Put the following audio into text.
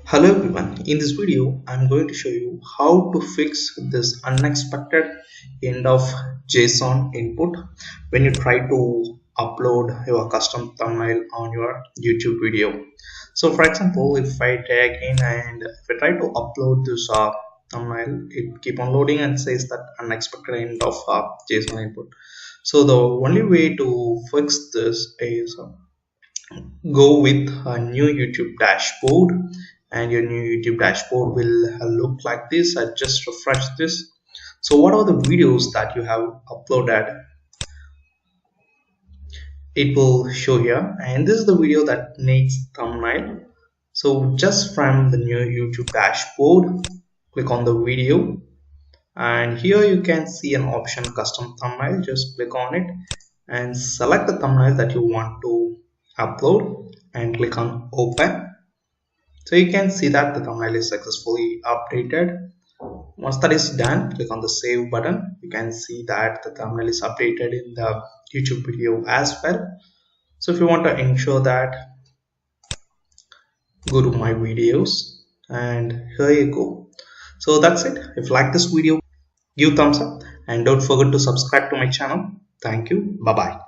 Hello everyone, in this video I'm going to show you how to fix this unexpected end of JSON input when you try to upload your custom thumbnail on your YouTube video. So for example, if I tag in and if I try to upload this thumbnail, it keep on loading and says that unexpected end of JSON input. So the only way to fix this is go with a new YouTube dashboard, and your new YouTube dashboard will look like this. I just refresh this. So what are the videos that you have uploaded? It will show here, and this is the video that needs thumbnail. So just from the new YouTube dashboard, click on the video, and here you can see an option custom thumbnail. Just click on it and select the thumbnail that you want to upload and click on open. So you can see that the thumbnail is successfully updated. Once that is done, click on the save button. You can see that the thumbnail is updated in the YouTube video as well. So if you want to ensure that, go to my videos and here you go. So that's it. If you like this video, give thumbs up and don't forget to subscribe to my channel. Thank you. Bye bye.